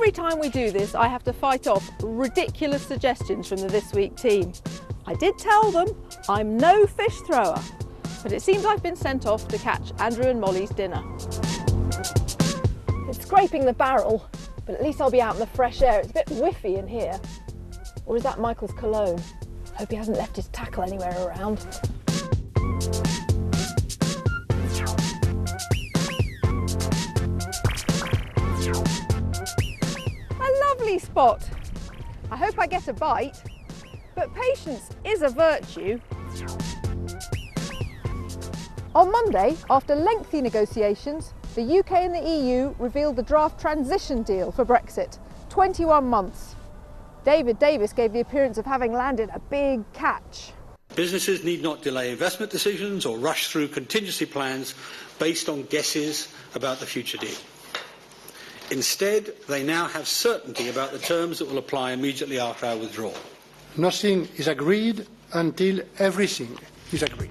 Every time we do this, I have to fight off ridiculous suggestions from the This Week team. I did tell them I'm no fish thrower, but it seems I've been sent off to catch Andrew and Molly's dinner. It's scraping the barrel, but at least I'll be out in the fresh air. It's a bit whiffy in here. Or is that Michael's cologne? Hope he hasn't left his tackle anywhere around. A lovely spot. I hope I get a bite, but patience is a virtue. On Monday, after lengthy negotiations, the UK and the EU revealed the draft transition deal for Brexit, 21 months. David Davis gave the appearance of having landed a big catch. Businesses need not delay investment decisions or rush through contingency plans based on guesses about the future deal. Instead, they now have certainty about the terms that will apply immediately after our withdrawal. Nothing is agreed until everything is agreed.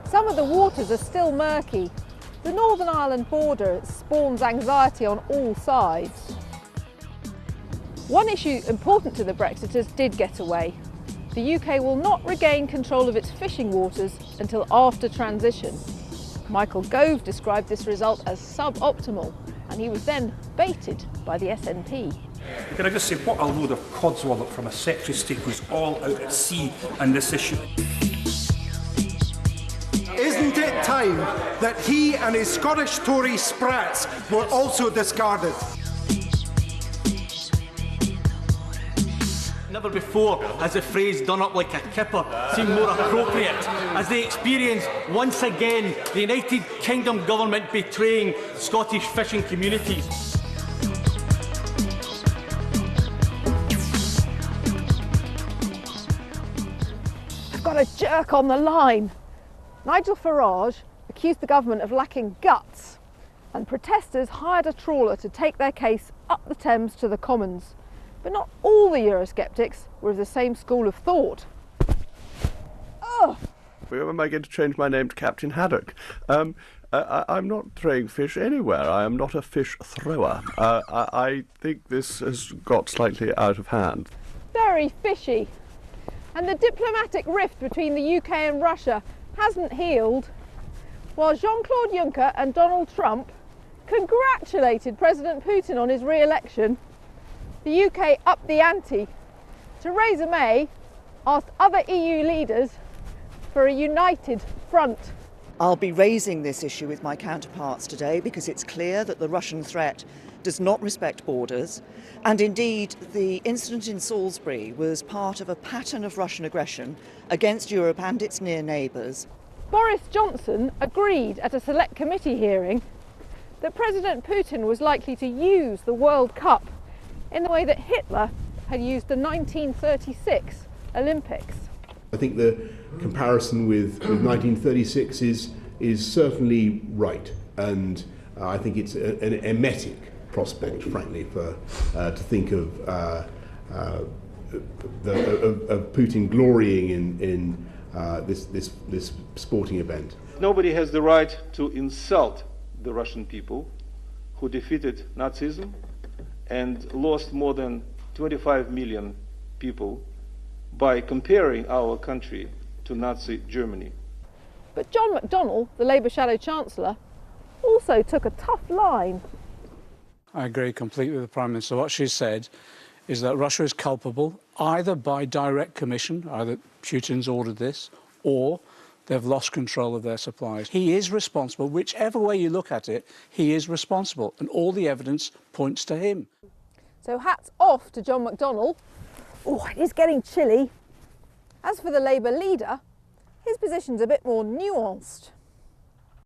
Some of the waters are still murky. The Northern Ireland border spawns anxiety on all sides. One issue important to the Brexiters did get away. The UK will not regain control of its fishing waters until after transition. Michael Gove described this result as suboptimal, and he was then baited by the SNP. Can I just say, what a load of codswallop from a Secretary of State who's all out at sea on this issue. Isn't it time that he and his Scottish Tory sprats were also discarded? Never before has the phrase "done up like a kipper" seemed more appropriate as they experience once again the United Kingdom government betraying Scottish fishing communities. I've got a jerk on the line. Nigel Farage accused the government of lacking guts, and protesters hired a trawler to take their case up the Thames to the Commons. But not all the Eurosceptics were of the same school of thought. Oh! Where am I going to change my name to Captain Haddock? I'm not throwing fish anywhere. I am not a fish thrower. I think this has got slightly out of hand. Very fishy. And the diplomatic rift between the UK and Russia hasn't healed. While Jean-Claude Juncker and Donald Trump congratulated President Putin on his re-election, the UK upped the ante. Theresa May asked other EU leaders for a united front. I'll be raising this issue with my counterparts today because it's clear that the Russian threat does not respect borders, and indeed the incident in Salisbury was part of a pattern of Russian aggression against Europe and its near neighbours. Boris Johnson agreed at a select committee hearing that President Putin was likely to use the World Cup in the way that Hitler had used the 1936 Olympics. I think the comparison with 1936 is certainly right, and I think it's an emetic prospect, frankly, to think of Putin glorying in this sporting event. Nobody has the right to insult the Russian people who defeated Nazism and lost more than 25 million people by comparing our country to Nazi Germany. But John McDonnell, the Labour Shadow Chancellor, also took a tough line. I agree completely with the Prime Minister. What she said is that Russia is culpable either by direct commission, either Putin's ordered this, or they've lost control of their supplies. He is responsible. Whichever way you look at it, he is responsible, and all the evidence points to him. So hats off to John McDonnell. Oh, it is getting chilly. As for the Labour leader, his position's a bit more nuanced.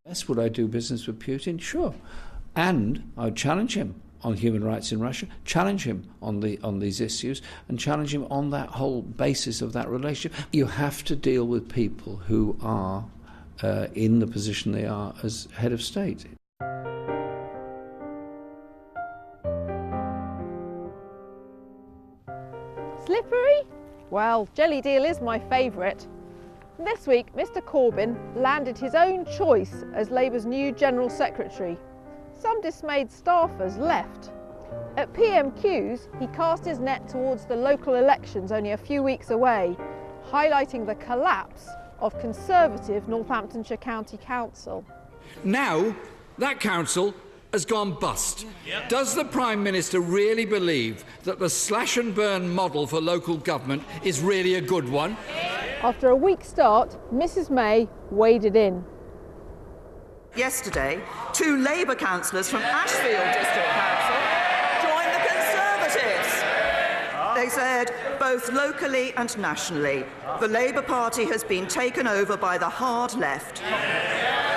Yes, would I do business with Putin? Sure. And I would challenge him on human rights in Russia, challenge him on these issues, and challenge him on that whole basis of that relationship. You have to deal with people who are in the position they are as head of state. Slippery? Well, jelly deal is my favourite. This week, Mr Corbyn landed his own choice as Labour's new General Secretary. Some dismayed staffers left. At PMQs, he cast his net towards the local elections only a few weeks away, highlighting the collapse of Conservative Northamptonshire County Council. Now, that council has gone bust. Yep. Does the Prime Minister really believe that the slash and burn model for local government is really a good one? After a weak start, Mrs May waded in. Yesterday, 2 Labour councillors from Ashfield District Council joined the Conservatives. They said, both locally and nationally, the Labour Party has been taken over by the hard left,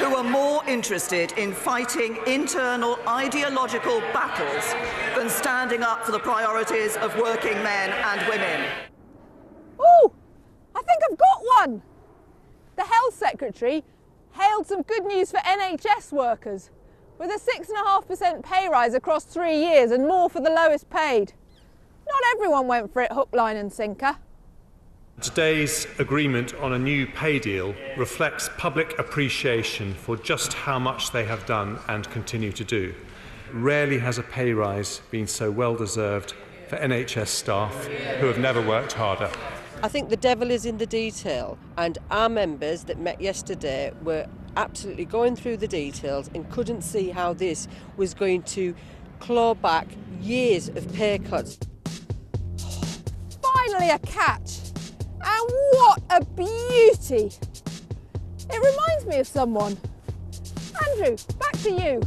who are more interested in fighting internal ideological battles than standing up for the priorities of working men and women. Ooh, I think I've got one! The Health Secretary hailed some good news for NHS workers, with a 6.5% pay rise across 3 years and more for the lowest paid. Not everyone went for it hook, line and sinker. Today's agreement on a new pay deal reflects public appreciation for just how much they have done and continue to do. Rarely has a pay rise been so well deserved for NHS staff who have never worked harder. I think the devil is in the detail, and our members that met yesterday were absolutely going through the details and couldn't see how this was going to claw back years of pay cuts. Finally a catch! And what a beauty! It reminds me of someone. Andrew, back to you.